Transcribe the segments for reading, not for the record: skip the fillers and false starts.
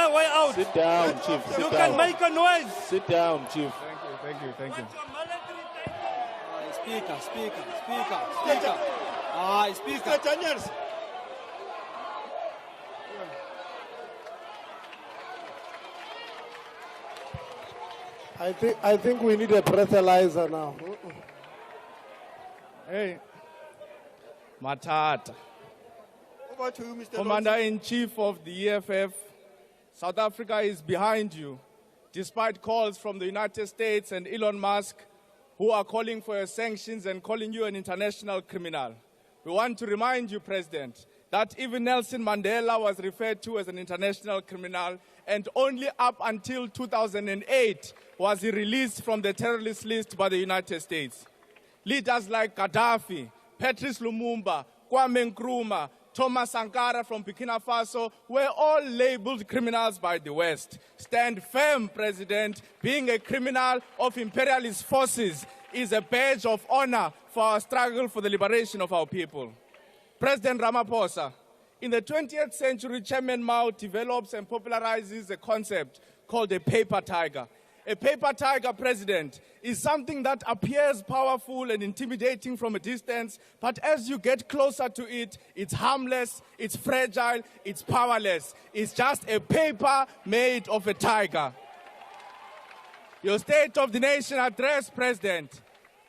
their way out. Sit down, Chief. Sit You down. can make a noise. Sit down, Chief. Thank you. But your military Speaker. Speaker. I think we need a breathalyzer now. Hey, Matata. Over to you, Mr. Lonzi. Commander-in-Chief of the EFF, South Africa is behind you, despite calls from the United States and Elon Musk, who are calling for your sanctions and calling you an international criminal. We want to remind you, President, that even Nelson Mandela was referred to as an international criminal, and only up until 2008 was he released from the terrorist list by the United States. Leaders like Gaddafi, Patrice Lumumba, Kwame Nkrumah, Thomas Sankara from Burkina Faso were all labeled criminals by the West. Stand firm, President. Being a criminal of imperialist forces is a badge of honor for our struggle for the liberation of our people. President Ramaphosa, in the 20th century, Chairman Mao develops and popularizes a concept called a paper tiger. A paper tiger, President, is something that appears powerful and intimidating from a distance, but as you get closer to it, it's harmless, it's fragile, it's powerless. It's just a paper made of a tiger. Your State of the Nation address, President,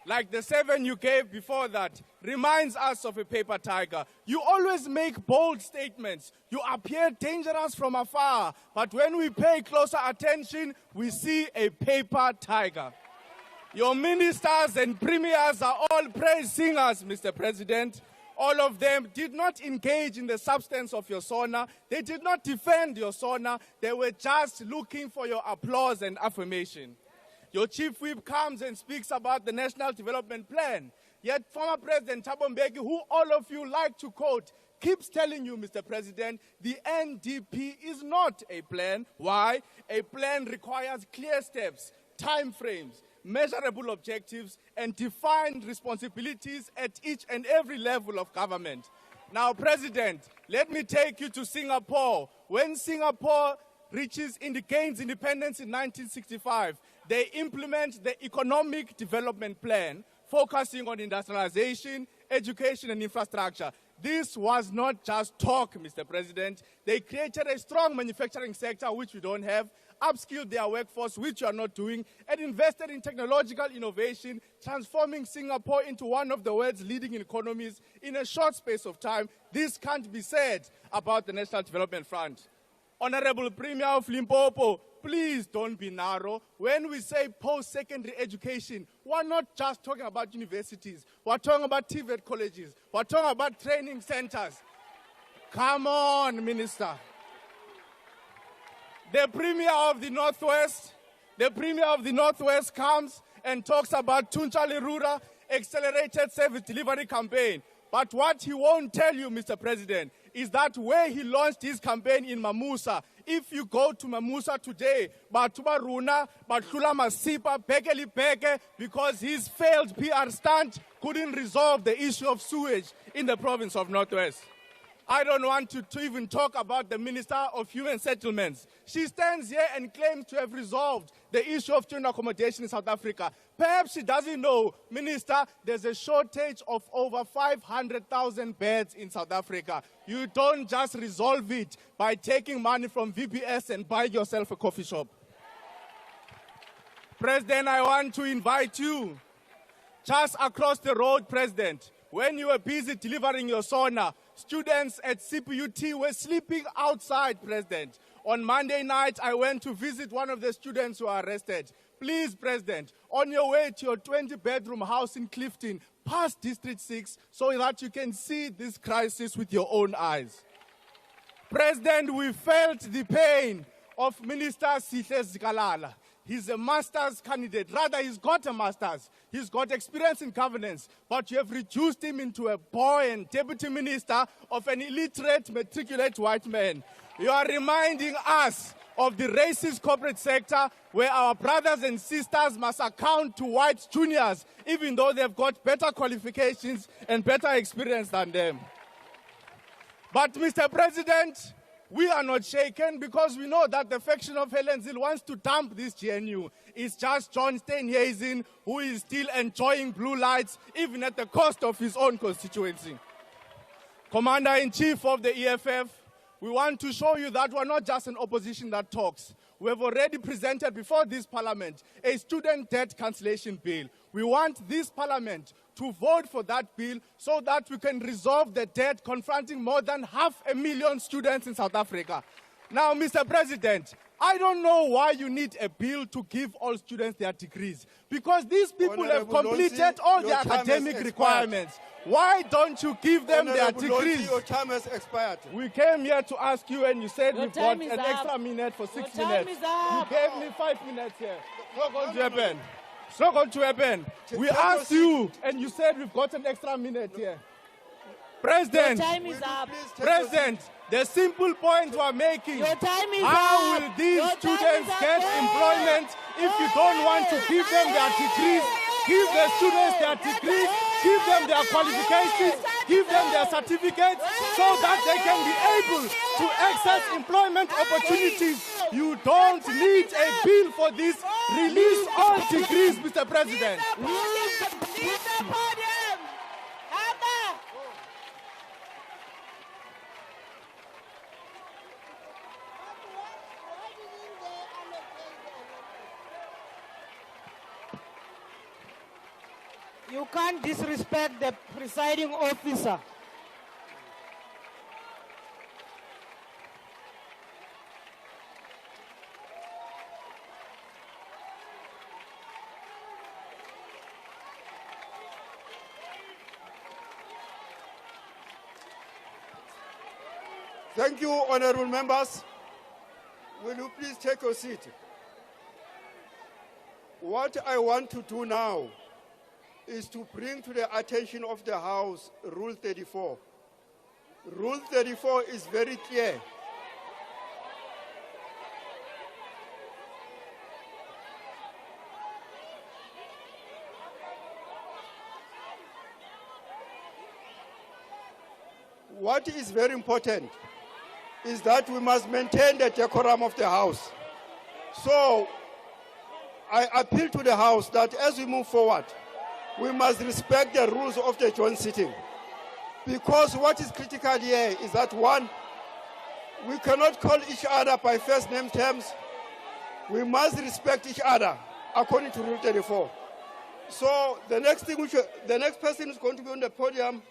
like the 7 you gave before that, reminds us of a paper tiger. You always make bold statements. You appear dangerous from afar, but when we pay closer attention, we see a paper tiger. Your ministers and premiers are all praise singers, Mr. President. All of them did not engage in the substance of your SONA. They did not defend your SONA. They were just looking for your applause and affirmation. Your chief whip comes and speaks about the National Development Plan. Yet former President Thabo Mbeki, who all of you like to quote, keeps telling you, Mr. President, the NDP is not a plan. Why? A plan requires clear steps, time frames, measurable objectives, and defined responsibilities at each and every level of government. Now, President, let me take you to Singapore. When Singapore gains independence in 1965, they implement the Economic Development Plan, focusing on industrialization, education, and infrastructure. This was not just talk, Mr. President. They created a strong manufacturing sector, which we don't have, upskilled their workforce, which you are not doing, and invested in technological innovation, transforming Singapore into one of the world's leading economies in a short space of time. This can't be said about the National Development Front. Honorable Premier of Limpopo, please don't be narrow. When we say post-secondary education, we're not just talking about universities. We're talking about TVET colleges. We're talking about training centers. Come on, Minister. The Premier of the Northwest comes and talks about Tuncha Lerura accelerated service delivery campaign. But what he won't tell you, Mr. President, is that where he launched his campaign in Mamusa, if you go to Mamusa today, Batuba Runa, Batula Masipa, Bekeli Beke, because his failed PR stunt couldn't resolve the issue of sewage in the province of Northwest. I don't want to even talk about the Minister of Human Settlements. She stands here and claims to have resolved the issue of student accommodation in South Africa. Perhaps she doesn't know, Minister, there's a shortage of over 500,000 beds in South Africa. You don't just resolve it by taking money from VPS and buying yourself a coffee shop. President, I want to invite you just across the road, President. When you were busy delivering your SONA, students at CPUT were sleeping outside, President. On Monday night, I went to visit one of the students who were arrested. Please, President, on your way to your 20-bedroom house in Clifton, pass District 6 so that you can see this crisis with your own eyes. President, we felt the pain of Minister Sihle Lonzi. He's a master's candidate. Rather, he's got a master's. He's got experience in governance. But you have reduced him into a boy and deputy minister of an illiterate, matriculate white man. You are reminding us of the racist corporate sector where our brothers and sisters must account to white juniors, even though they've got better qualifications and better experience than them. But, Mr. President, We are not shaken because we know that the faction of Helen Zille wants to dump this GNU. It's just John Steenhuisen who is still enjoying blue lights, even at the cost of his own constituency. Commander-in-Chief of the EFF, we want to show you that we're not just an opposition that talks. We have already presented before this parliament a student debt cancellation bill. We want this parliament to vote for that bill so that we can resolve the debt confronting more than 500,000 students in South Africa. Now, Mr. President, I don't know why you need a bill to give all students their degrees, because these people have Honorable completed Lonzi, all your their time has academic expired. requirements. Why don't you give them their Honorable Lonzi, degrees? your time has expired. We came here to ask you and you said Your we've got time is an up. extra minute for 6 Your time minutes. is up. You gave me 5 minutes here. It's not going to happen. It's not going to happen. We Take your asked seat. you and you said we've got an extra minute here. President, Your time is Will you up. please take your President, the simple point we're making, Your time is how up. will these Your time students is up. get employment if you don't want to give them their degrees? Give the students their degrees, give them their qualifications, give them their certificates so that they can be able to access employment opportunities. You don't need a bill for this. Release all degrees, Mr. President. Leave the podium. Abba. You can't disrespect the presiding officer. Thank you, honorable members. Will you please take your seat? What I want to do now is to bring to the attention of the House Rule 34. Rule 34 is very clear. What is very important is that we must maintain the decorum of the House. So I appeal to the House that as we move forward, we must respect the rules of the joint sitting. Because what is critical here is that, one, we cannot call each other by first name terms. We must respect each other according to Rule 34. So the next person who's going to be on the podium